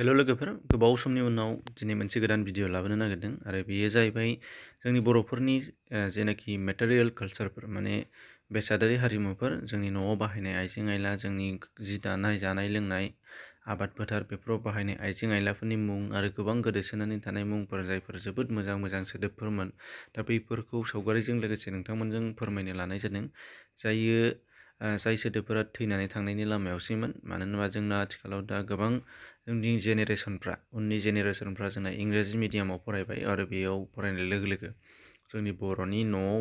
हेल' लोगोफोर, गोबाव समनि उनाव दिनै मोनसे गोदान भिडिअ लाबोनो नागिरदों आरो बेयो जाहैबाय जोंनि बर'फोरनि जेनाखि मेटेरियेल कालचारफोर माने बेसादारि हारिमुफोर, जोंनि न'आव बाहायनाय आइजें आइला, जोंनि जि दानाय, जानाय लोंनाय, आबाद फोथार बेफोराव बाहायनाय आइजें आइलाफोरनि मुं आरो गोबां गोदोसोनानै थानाय मुंफोर जायफोर जोबोद मोजां मोजां सोदोबफोरमोन। दा बैफोरखौ सावगारिजों लोगोसे नोंथांमोनजों फोरमायनो लानाय जादों। जाय सोदोबफोरा थैनानै थांनायनि लामायावसैमोन। मानो होनोबा जोंना आथिखालाव दा गोबां उननि जेनेरेसनफ्रा जोंना इंराजि मिडियामाव फरायबाय आरो बेयाव फरायनाय लोगो लोगो जोंनि बर'नि न'आव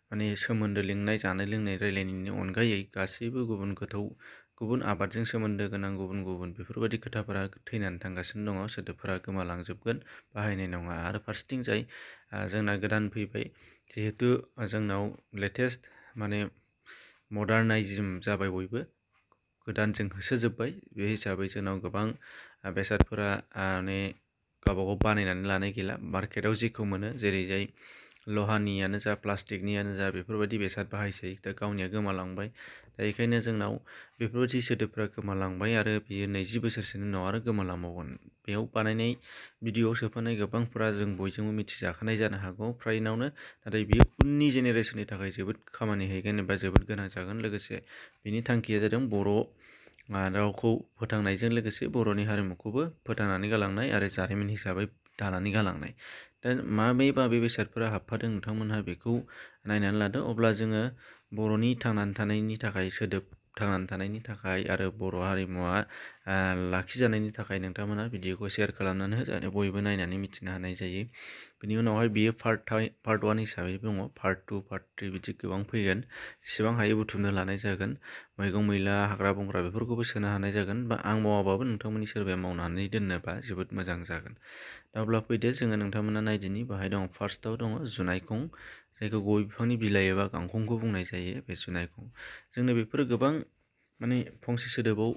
माने सोमोन्दो लिंनाय, जानाय लोंनाय रायलायनायनि अनगायै गासैबो गुबुन आबादजों सोमोन्दो गोनां गुबुन बेफोरबायदि खोथाफोरा थैनानै थांगासिनो दङ। सोदोबफोरा गोमालांजोबगोन, बाहायनाय नङा। आरो फारसेथिं जोंना गोदान फैबाय, जिहेथु जोंनाव लेटेस्ट माने मडार्नाइजिम जाबाय, बयबो गोदानजों होसोजोब्बाय। बे हिसाबै जोंनाव गोबां बेसादफोरा माने गावबागाव बानायनानै लानाय गैला। मार्केटाव जेखौ मोनो, जेरैजाय लहानियानो जा प्लास्टिकनियानो जा बेफोरबायदि बेसाद बाहायसै। दा गावनिया गोमालांबाय। दा बेखायनो जोंनाव बेफोरबायदि सोदोबफ्रा गोमालांबाय आरो बियो 20 बोसोरसोनि उनाव आरो गोमालांबावगोन। बेयाव बानायनाय भिडिअ'आव सोफानाय गोबांफोरा जों बयजोंबो मिथिजाखानाय जानो हागौ फ्रायनावनो, नाथाय बियो उननि जेनेरेसननि थाखाय जोबोद खामानि हैगोन एबा जोबोद गोनां जागोन। लोगोसे बिनि थांखिया जादों बर' रावखौ फोथांनायजों लोगोसे बर'नि हारिमुखौबो फोथांनानै गालांनाय आरो जारिमिन हिसाबै दानानै गालांनाय। दा माबे बेसादफोरा हाबफादों नोंथांमोनहा बेखौ नायनानै लादो। अब्ला जोङो बर'नि थांनानै थानायनि थाखाय, सोदोब थांनानै थानायनि थाखाय आरो बर' हारिमुवा लाखिजानायनि थाखाय नोंथांमोना भिडिअखौ शेयार खालामनानै हो, जाहाथे बयबो नायनानै मिथिनो हानाय जायो। बिनि उनावहाय बियो पार्ट 1 हिसाबै दङ, पार्ट 2, पार्ट 3 बिदि गोबां फैगोन। जेसेबां हायो बुथुमनो लानाय जागोन। मैगं मैला, हाग्रा बंग्रा बेफोरखौबो सोनो हानाय जागोन, बा आं मावाबाबो नोंथांमोननि सोरबाया मावनानै दोननोबा जोबोद मोजां जागोन। दा अब्ला फैदो, जोङो नोंथांमोना नायदिनि। बाहाय दङ, फार्स्टआव दङ जुनायखं, जायखौ गय बिफांनि बिलाइ एबा गांखंखौ बुंनाय जायो। बे जुनायखं जोंनो बेफोरो गोबां माने फंसे सोदोबाव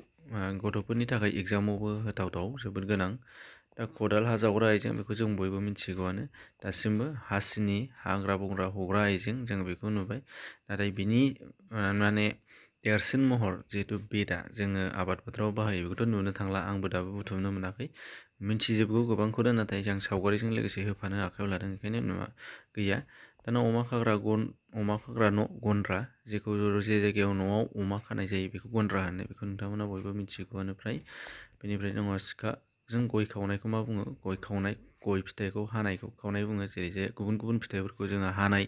गथ'फोरनि थाखाय एग्जामावबो होथावथाव, जोबोद गोनां। दा खदाल, हा जावग्रा आइजें, बेखौ जों बयबो मिथिगौआनो दासिमबो। हासिनि, हाग्रा बंग्रा हग्रा आइजें, जों बेखौ नुबाय। नाथाय बिनि माने देरसिन महर, जिहेतु बेदा जोङो आबाद फोथाराव बाहायो, बेखौथ' नुनो थांला। आंबो दाबो बुथुमनो मोनाखै। मिथिजोबगौ गोबांखौनो, नाथाय जों सावगारिजों लोगोसे होफानो आखायाव लादों, बेखायनो गैया। दाना अमा खाग्रा न' गन्द्रा, जेखौ जे जायगायाव न'आव अमा खानाय जायो बेखौ गन्द्रा होनो, बेखौ नोंथांमोना बयबो मिथिगौआनो फ्राय। बेनिफ्राय दङ सिखाजों गय खावनायखौ मा बुङो? गय खावनाय, गय फिथाइखौ हानायखौ खावनाय बुङो। जेरै गुबुन फिथाइफोरखौ जोङो हानाय,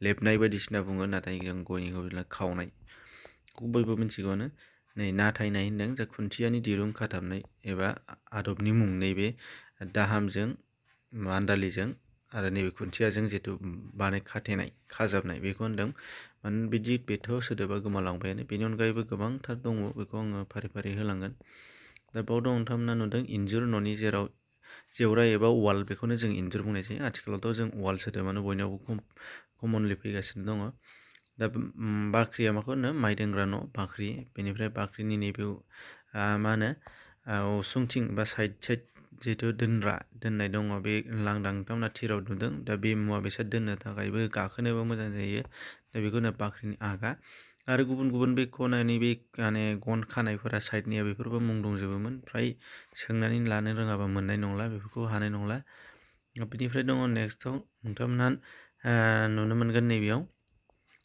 लेबनाय बायदिसिना बुङो, नाथाय जों गयनिखौ खावनाय बयबो मिथिगौआनो। नै नाथायनाय होनदों, जा खुन्थियानि दिरुं खाथाबनाय एबा आदबनि मुं। नैबे दाहामजों, मान्दालिजों आरो नैबे खुन्थियाजों जिथु खाजाबनाय, बेखौ होनदों। बेथ' सोदोबा गोमालांबायानो। बेनि अनगायैबो गोबांथार दङ, बेखौ आङो फारि फारि होलांगोन। दा बाव दं, नोंथांमोना नुदों इन्जुर न'नि जेराव जेवरा एबा वाल, बेखौनो जों इन्जुर बुंनाय जायो। आथिखालावथ' जों वाल सोदोबानो बयनावबो कमनलि फैगासिनो दङ। दा बाख्रिया माखौ होनो? माइ दोनग्रा न', बाख्रि। बेनिफ्राय बाख्रिनि नैबे मा होनो, उसुंथिं बा साइड जिहेथु दोननाय दङ, बे लांदां, नोंथांमोना थिराव नुदों। दा बे मुवा बेसाद दोननो थाखायबो, गाखोनोबो मोजां जायो। दा बेखौ होनो बाख्रिनि आगा। आरो गुबुन बे खनानि बे माने गन खानायफोरा साइडनिया, बेफोरबो मुं दंजोबोमोन। फ्राय सोंनानै लानो रोङाबा मोननाय नंला, बेफोरखौ हानाय नंला। बिनिफ्राय दङ नेक्स्टआव, नोंथांमोनहा नुनो मोनगोन नैबेयाव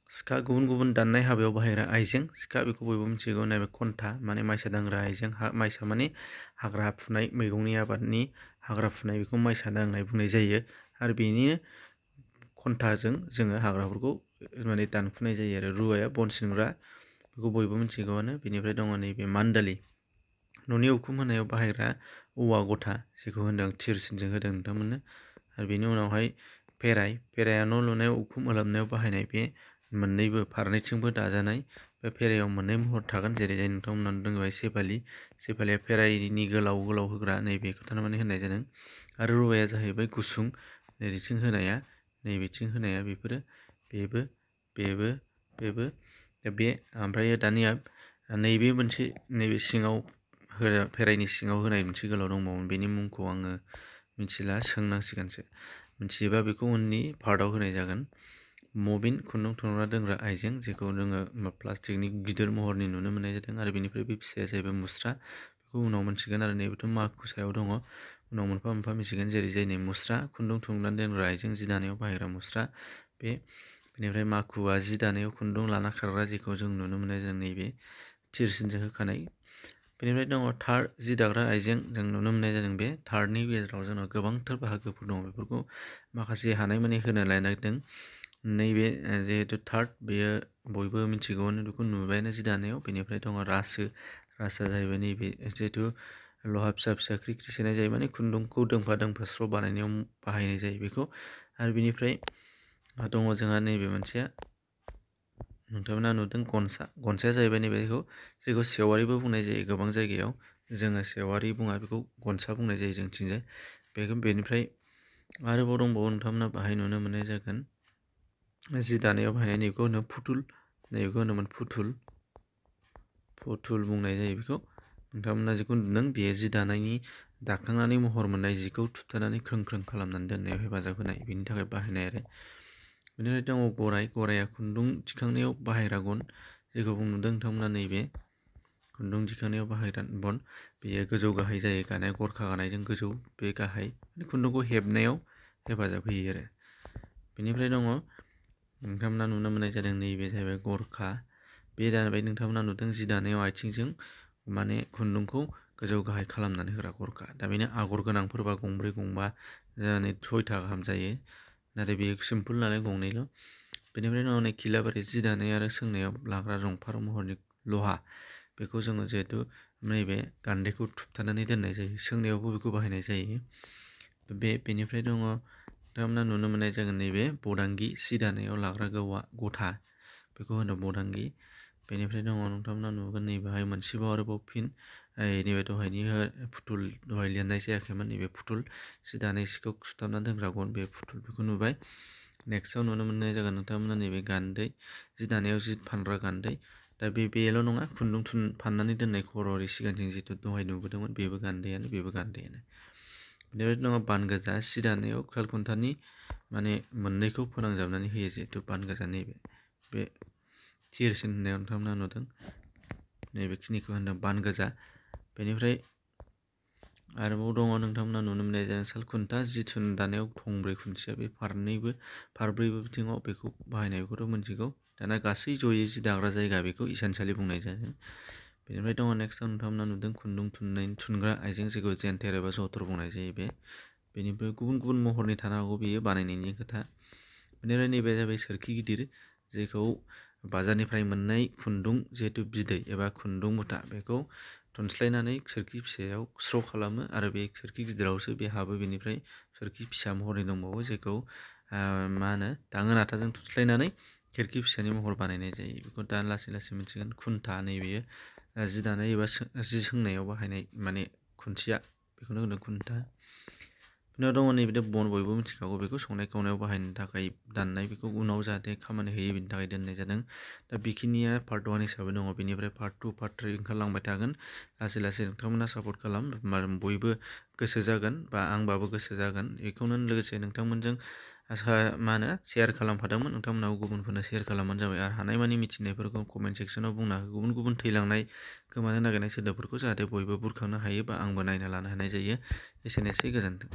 सिखा, गुबुन दाननाय हाबायाव बाहायग्रा आइजें। सिखा, बेखौ बयबो मिथिगौ। नैबे खन्था, माने माइसा दांग्रा आइजें। माइसा माने हाग्रा फुनाय, मैगंनि आबादनि हाग्रा फुनाय, बेखौ माइसा दांनाय बुंनाय जायो। आरो बेनि खन्थाजों जोङो हाग्राफोरखौ माने दानखुनाय जायो। आरो रुवाया बन सिनग्रा, बेखौ बयबो मिथिगौआनो। बेनिफ्राय दङ नैबे मान्दालि, न'नि उखुम होनायाव बाहायग्रा औवा गथा, जेखौ होनदों थिरसिनजों होदों नोंथांमोननो। आरो बेनि उनावहाय फेराया न' लुनायाव, उखुम ओलाबनायाव बाहायनाय। बे मोननैबो फारनैथिंबो दाजानाय। बे फेरायाव मोननै महर थागोन, जेरै नोंथांमोना नुदों सेफालिया फेराइनि गोलाव होग्रा, नैबेखौ थारमाने होननाय जादों। आरो रुवाया जाहैबाय गुसुं, नैबेथिं होनाया, नैबेथिं होनाया, बेफोरो बेबो बे। ओमफ्राय दानिया नैबे सिङाव फेराइनि सिङाव होनाय मोनसे गोलाव दंबावोमोन, बेनि मुंखौ आङो मिथिला, सोंनांसिगोनसो। मिथियोबा बेखौ उननि पार्टआव होनाय जागोन। मबिन, खुन्दुं थुनग्रा दोनग्रा आइजें, जेखौ जोङो प्लास्टिकनि गिदिर महरनि नुनो मोननाय जादों। आरो बेनिफ्राय बे फिसाया जाहैबाय मुस्रा, बेखौ उनाव मोनसिगोन आरो नैबेथ' माखु सायाव दङ उनाव मोनफा मोनफा मिथिगोन जेरै जायनि मुस्रा खुन्दुं थुननानै दोनग्रा आइजें जि दानायाव बाहायग्रा मुस्रा बेनिफ्राय माखुआ जि दानायाव खुन्दुं लाना खारग्रा जेखौ जों नुनो मोनो जों नैबे थिरसिनजों होखानाय। बेनिफ्राय दङ थार जि दाग्रा आइजें जों नुनो मोननाय जादों। बे थारनि गेजेराव जोंनाव गोबांथार बाहागोफोर दङ बेफोरखौ माखासे हानायमानि होनो लायनांदों। नैबे जिहेतु थार्ड बेयो बयबो मिथिगौआनो बेखौ नुबायानो जि दानायाव। बेनिफ्राय दङ रासोआ जाहैबाय नैबे जिहेतु लहा फिसा फिसा ख्रि ख्रि सोनाय जायो माने खुन्दुंखौ दोंफा दोंफा स्र' बानायनायाव बाहायनाय जायो बेखौ। आरो बेनिफ्राय दङ जोंहा नैबे मोनसेया नोंथांमोना नुदों गनसाया जाहैबाय नैबेखौ जेखौ सेवारिबो बुंनाय जायो गोबां जायगायाव। जोङो सेवारि बुङा बेखौ गनसा बुंनाय जायो जोंथिंजाय। बेनिफ्राय आरोबाव दंबावो नोंथांमोना बाहाय नुनो मोननाय जागोन जि दानायाव बाहायनाय नैबेखौ होनो फुथुल। नैबेखौ होनोमोन फुथुल बुंनाय जायो बेखौ। नोंथांमोना जेखौ नुदों बेयो जि दानायनि दाखांनानै महर मोननाय जिखौ थुबथानानै ख्रों ख्रों खालामनानै दोननायाव हेफाजाब होनाय बेनि थाखाय बाहायनाय आरो। बेनिफ्राय दङ गराया खुन्दुं दिखांनायाव बाहायग्रा गन जेखौ नुदों नोंथांमोना नैबे खुन्दुं दिखांनायाव बाहायग्रा गन। बेयो गोजौ गाहाय जायो गानाया गरखा गानायजों गोजौ बे गाहाय खुन्दुंखौ हेबनायाव हेफाजाब होयो आरो। बेनिफ्राय दङ नोंथांमोना नुनो मोननाय जादों नैबे जाहैबाय गरखा। बे जाहैबाय नोंथांमोना नुदों जि दानायाव आथिंजों माने खुन्दुंखौ गोजौ गाहाय खालामनानै होग्रा गरखा। दा बेनो आगर गोनांफोरबा गंब्रै गंबा जानानै 6था गाहाम जायो नाथाय बेयो सिम्पोल नालाय गंनैल'। बेनिफ्राय दङ नै खिलाबारि जि दानाय आरो सोंनायाव लाग्रा जंफार महरनि लहा बेखौ जोङो जिहेतु नैबे गान्दैखौ थुबथानानै दोननाय जायो सोंनायावबो बेखौ बाहायनाय जायो। बेनिफ्राय दङ नोंथांमोना नुनो मोननाय जागोन नैबे बदांगि सि दानायाव लाग्रा गथा बेखौ होनो बदांगि। बेनिफ्राय दङ नोंथांमोना नुगोन नैबेहाय मोनसेबाव आरोबाव फिन नैबे दहायनि फुथुल दहाय लिरनाय जायाखैमोन नैबे फुथुल जि दानाय सिखौ सुथाबना दोनग्रा गन बे फुथुल बेखौ नुबाय। नेक्स्टआव नुनो मोननाय जागोन नोंथांमोना नैबे गान्दै जि दानायाव जि फानग्रा गान्दै। दा बेल' नङा खुन्दुं फाननानै दोननाय खर'नि सिगांथिं जिथु दहाय नुबोदोंमोन बेबो गान्दैयानो। बेनिफ्राय दङ बान गोजा सि दानायाव सालखुन्थानि माने मोननैखौ फोनांजाबनानै होयो जिहेतु बान गोजा नैबे बे थिरसिन होननायाव नोंथांमोना नुदों नैबेखिनिखौ होनदों बान गोजा। बेनिफ्राय आरोबाव दङ नोंथांमोना नुनो मोननाय जादों सालखुन्था जि दानायाव थंब्रै खुन्थिया बे फारब्रैबो बिथिङाव बेखौ बाहायनाय बेखौथ' मोनथिगौ। दाना गासै जयै जि दाग्रा जायगा बेखौ इसानसालि बुंनाय जायो। बेनिफ्राय दङ नेक्स्टआव नोंथांमोना नुदों खुन्दुं थुनग्रा आइजें जेखौ जेन्थेर एबा जथर बुंनाय जायो बेनिफ्राय गुबुन गुबुन महरनि थानो हागौ बेयो बानायनायनि खोथा। बेनिफ्राय नैबे जाबाय सोरखि गिदिर जेखौ बाजारनिफ्राय मोननाय खुन्दुं जिहेतु बिदै एबा खुन्दुं मुथा बेखौ थुनस्लायनानै सोरखि फिसायाव स्र' खालामो आरो बे सोरखि गिदिरावसो बे हाबो। बेनिफ्राय सोरखि फिसा महरनि दंबावो जेखौ मा होनो दाङा नाथाजों थुनस्लायनानै सोरखि फिसानि महर बानायनाय जायो बेखौ दा लासै लासै मिथिगोन। खुन्था नैबेयो जि दानाय एबा जि सोंनायाव बाहायनाय माने खुन्थिया बेखौनो होनो खुन्था। उनाव दङ नैबे बन बयबो मिथिखागौ बेखौ संनाय खावनायाव बाहायनो थाखाय दाननाय बेखौ उनाव जाहाथे खामानि होयो बेनि थाखाय दोननाय जादों। दा बेखिनिया पार्ट 1 हिसाबै दङ। बेनिफ्राय पार्ट 2 पार्ट 3 ओंखारलांबाय थागोन लासै लासै। नोंथांमोना सापर्ट खालाम बयबो गोसो जागोन बा आंबाबो गोसो जागोन। बेखौनो लोगोसे नोंथांमोनजों मा होनो शेयार खालामफादोंमोन नोंथांमोनाबो गुबुनफोरनो शेयार खालामबानो जाबाय आरो हानायमानि मिथिनायफोरखौ कमेन्ट सेक्सनाव बुंना हो। गुबुन गुबुन थैलांनाय गोमानो नागिरनाय सोदोबफोरखौ जाहाथे बयबो बुरखांनो हायो बा आंबो नायना लानो हानाय जायो। एसेनोसै गोजोन्थों।